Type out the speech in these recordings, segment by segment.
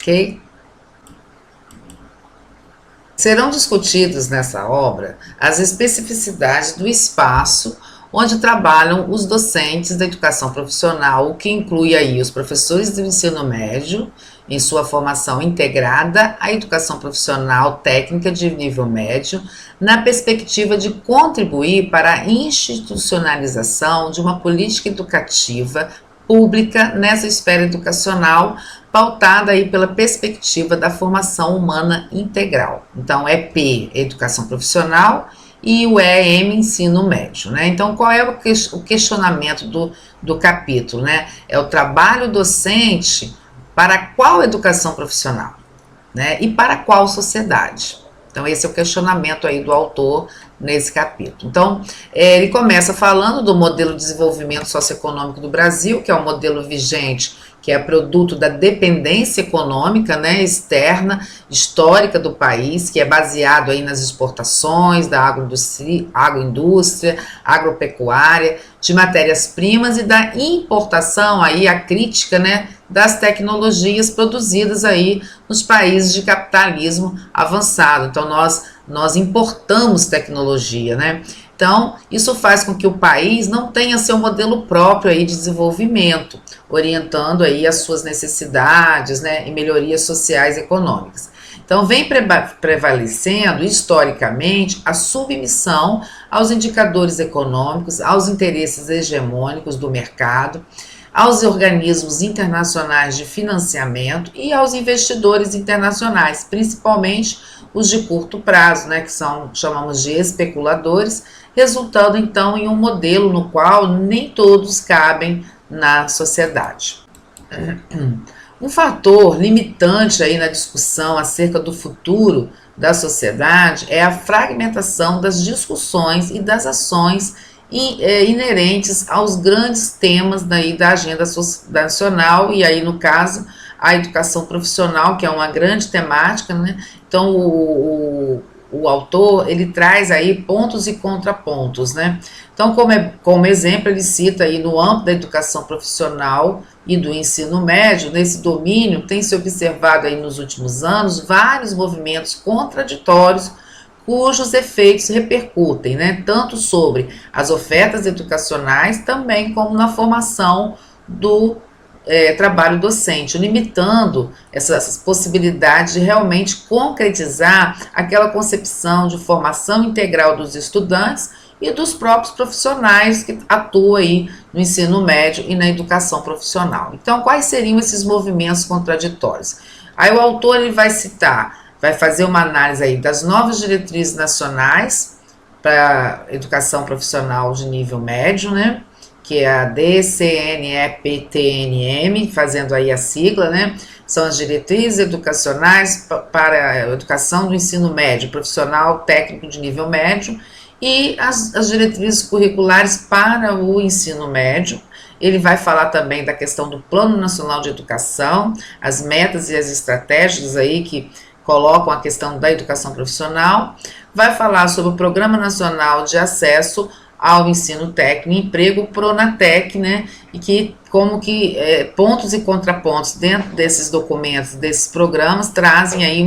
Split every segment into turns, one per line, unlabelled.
Ok? Serão discutidos nessa obra as especificidades do espaço onde trabalham os docentes da educação profissional, o que inclui aí os professores do ensino médio, em sua formação integrada à educação profissional técnica de nível médio, na perspectiva de contribuir para a institucionalização de uma política educativa pública nessa esfera educacional, pautada aí pela perspectiva da formação humana integral. Então, é P, educação profissional, e o EM, ensino médio, né? Então, qual é o questionamento do capítulo, né? É o trabalho docente para qual educação profissional, né? E para qual sociedade? Então, esse é o questionamento aí do autor nesse capítulo. Então, ele começa falando do modelo de desenvolvimento socioeconômico do Brasil, que é o modelo vigente, que é produto da dependência econômica, né, externa, histórica do país, que é baseado aí nas exportações da agroindústria, agropecuária, de matérias-primas e da importação aí, a crítica, né, das tecnologias produzidas aí nos países de capitalismo avançado. Então, nós importamos tecnologia, né? Então, isso faz com que o país não tenha seu modelo próprio aí de desenvolvimento, orientando aí as suas necessidades, né, e melhorias sociais e econômicas. Então, vem prevalecendo, historicamente, a submissão aos indicadores econômicos, aos interesses hegemônicos do mercado, aos organismos internacionais de financiamento e aos investidores internacionais, principalmente os de curto prazo, né, que chamamos de especuladores, resultando então em um modelo no qual nem todos cabem na sociedade. Um fator limitante aí na discussão acerca do futuro da sociedade é a fragmentação das discussões e das ações inerentes aos grandes temas daí da agenda nacional, e aí no caso a educação profissional, que é uma grande temática, né? Então o autor ele traz aí pontos e contrapontos, né? Então, como exemplo, ele cita aí no âmbito da educação profissional e do ensino médio, nesse domínio tem se observado aí nos últimos anos vários movimentos contraditórios cujos efeitos repercutem, né, tanto sobre as ofertas educacionais, também como na formação do trabalho docente, limitando essas possibilidades de realmente concretizar aquela concepção de formação integral dos estudantes e dos próprios profissionais que atuam aí no ensino médio e na educação profissional. Então, quais seriam esses movimentos contraditórios? Aí o autor ele vai fazer uma análise aí das novas diretrizes nacionais para educação profissional de nível médio, né? Que é a DCNEPTNM, fazendo aí a sigla, né? São as diretrizes educacionais para a educação do ensino médio, profissional técnico de nível médio, e as diretrizes curriculares para o ensino médio. Ele vai falar também da questão do Plano Nacional de Educação, as metas e as estratégias aí que colocam a questão da educação profissional. Vai falar sobre o Programa Nacional de Acesso ao Ensino Técnico e Emprego, Pronatec, né? E que pontos e contrapontos dentro desses documentos, desses programas, trazem aí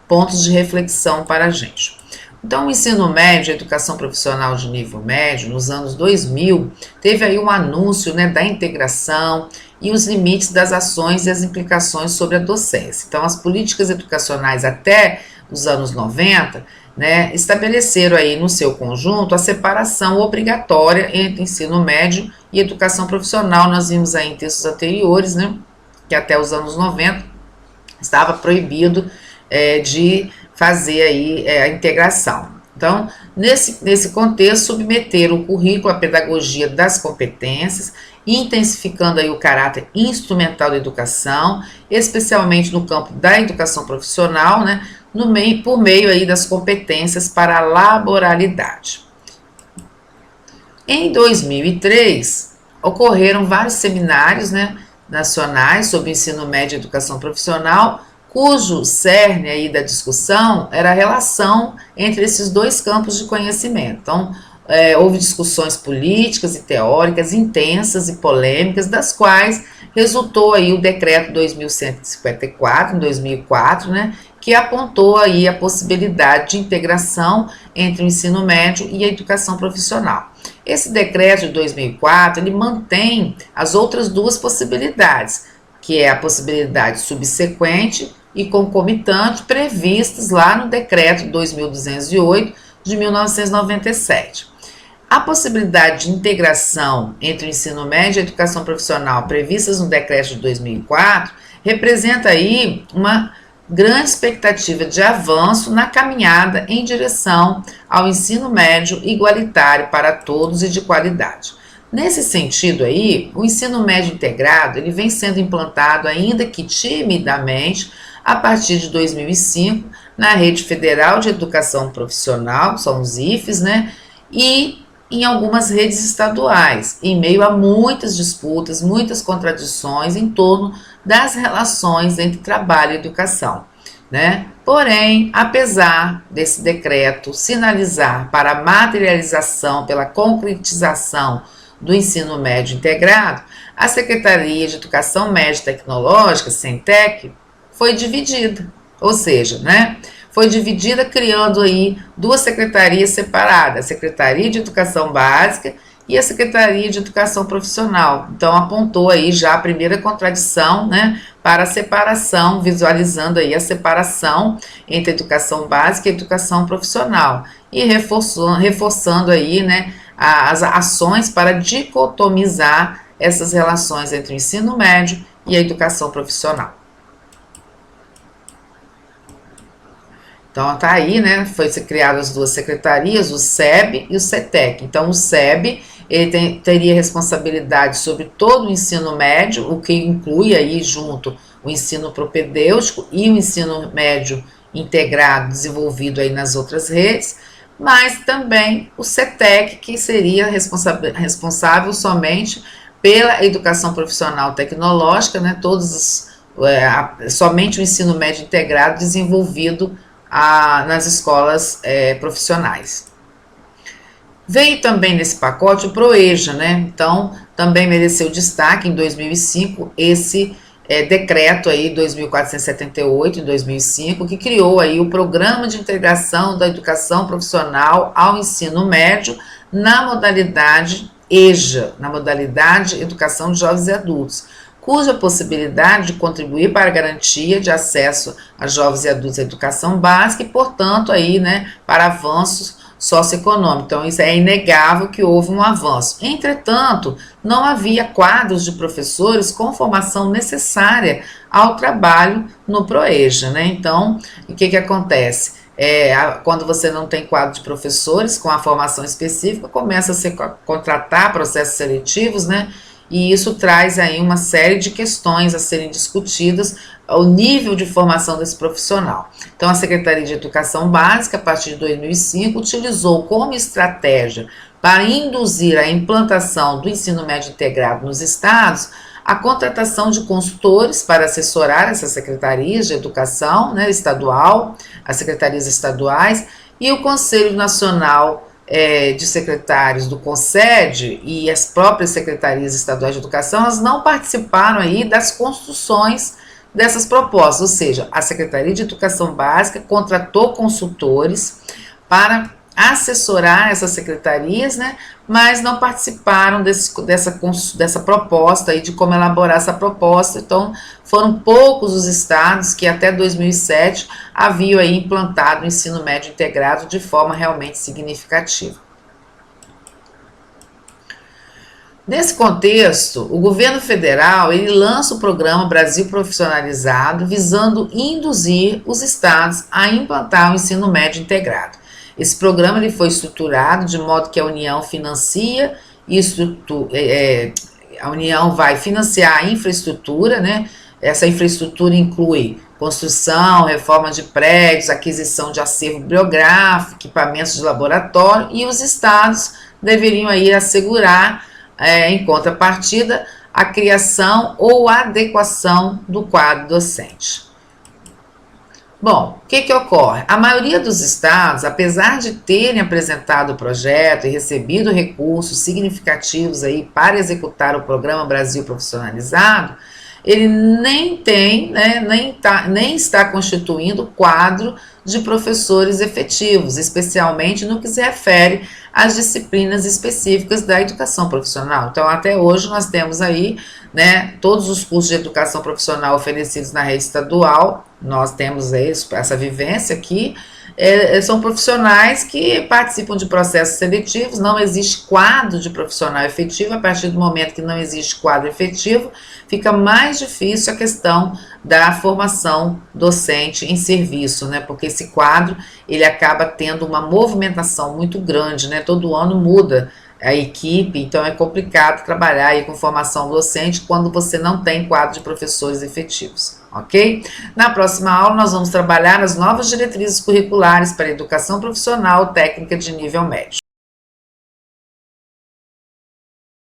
pontos de reflexão para a gente. Então, o ensino médio, a educação profissional de nível médio, nos anos 2000, teve aí um anúncio, né, da integração e os limites das ações e as implicações sobre a docência. Então, as políticas educacionais até os anos 90, né, estabeleceram aí no seu conjunto a separação obrigatória entre ensino médio e educação profissional. Nós vimos aí em textos anteriores, né, que até os anos 90 estava proibido de fazer aí a integração. Então, nesse contexto, submeter o currículo à pedagogia das competências, intensificando aí o caráter instrumental da educação, especialmente no campo da educação profissional, né, por meio aí das competências para a laboralidade. Em 2003, ocorreram vários seminários, né, nacionais sobre ensino médio e educação profissional, cujo cerne aí da discussão era a relação entre esses dois campos de conhecimento. Então, houve discussões políticas e teóricas intensas e polêmicas, das quais resultou aí o decreto 2154, em 2004, né, que apontou aí a possibilidade de integração entre o ensino médio e a educação profissional. Esse decreto de 2004, ele mantém as outras duas possibilidades, que é a possibilidade subsequente e concomitante previstas lá no decreto 2208 de 1997. A possibilidade de integração entre o ensino médio e a educação profissional previstas no decreto de 2004 representa aí uma grande expectativa de avanço na caminhada em direção ao ensino médio igualitário para todos e de qualidade. Nesse sentido aí, o ensino médio integrado ele vem sendo implantado, ainda que timidamente, a partir de 2005, na Rede Federal de Educação Profissional, são os IFES, né, e em algumas redes estaduais, em meio a muitas disputas, muitas contradições em torno das relações entre trabalho e educação, né? Porém, apesar desse decreto sinalizar para a materialização, pela concretização do ensino médio integrado, a Secretaria de Educação Média e Tecnológica, SENTEC, foi dividida, ou seja, né, foi dividida criando aí duas secretarias separadas, a Secretaria de Educação Básica e a Secretaria de Educação Profissional. Então apontou aí já a primeira contradição, né, para a separação, visualizando aí a separação entre a educação básica e a educação profissional e reforçando aí, né, as ações para dicotomizar essas relações entre o ensino médio e a educação profissional. Então tá aí, né, foi criadas as duas secretarias, o SEB e o CETEC. Então o SEB, ele teria responsabilidade sobre todo o ensino médio, o que inclui aí junto o ensino propedêutico e o ensino médio integrado desenvolvido aí nas outras redes, mas também o CETEC, que seria responsável somente pela educação profissional tecnológica, né, somente o ensino médio integrado desenvolvido nas escolas profissionais. Veio também nesse pacote o PROEJA, né? Então, também mereceu destaque em 2005 esse decreto aí 2478 em 2005, que criou aí o Programa de Integração da Educação Profissional ao Ensino Médio na modalidade EJA, na modalidade Educação de Jovens e Adultos, cuja possibilidade de contribuir para a garantia de acesso a jovens e adultos à educação básica e, portanto, aí, né, para avanços socioeconômicos. Então, isso é inegável que houve um avanço. Entretanto, não havia quadros de professores com formação necessária ao trabalho no PROEJA, né? Então, o que acontece? Quando você não tem quadro de professores com a formação específica, começa a se contratar processos seletivos, né? E isso traz aí uma série de questões a serem discutidas ao nível de formação desse profissional. Então, a Secretaria de Educação Básica, a partir de 2005, utilizou como estratégia para induzir a implantação do ensino médio integrado nos estados a contratação de consultores para assessorar essas secretarias de educação, né, estadual, as secretarias estaduais e o Conselho Nacional de secretários do CONSED e as próprias secretarias estaduais de educação, elas não participaram aí das construções dessas propostas, ou seja, a Secretaria de Educação Básica contratou consultores para assessorar essas secretarias, né, mas não participaram dessa proposta aí, de como elaborar essa proposta. Então, foram poucos os estados que até 2007 haviam aí implantado o ensino médio integrado de forma realmente significativa. Nesse contexto, o governo federal ele lança o programa Brasil Profissionalizado, visando induzir os estados a implantar o ensino médio integrado. Esse programa ele foi estruturado de modo que a União financia e a União vai financiar a infraestrutura, né? Essa infraestrutura inclui construção, reforma de prédios, aquisição de acervo bibliográfico, equipamentos de laboratório, e os estados deveriam aí assegurar, em contrapartida, a criação ou adequação do quadro docente. Bom, o que que ocorre? A maioria dos estados, apesar de terem apresentado o projeto e recebido recursos significativos aí para executar o Programa Brasil Profissionalizado, ele nem tem, né, nem está constituindo quadro de professores efetivos, especialmente no que se refere às disciplinas específicas da educação profissional. Então, até hoje nós temos aí, né, todos os cursos de educação profissional oferecidos na rede estadual, nós temos essa vivência aqui, são profissionais que participam de processos seletivos, não existe quadro de profissional efetivo. A partir do momento que não existe quadro efetivo, fica mais difícil a questão da formação docente em serviço, né? Porque esse quadro, ele acaba tendo uma movimentação muito grande, né? Todo ano muda a equipe, então é complicado trabalhar aí com formação docente quando você não tem quadro de professores efetivos, ok? Na próxima aula nós vamos trabalhar as novas diretrizes curriculares para a educação profissional técnica de nível médio.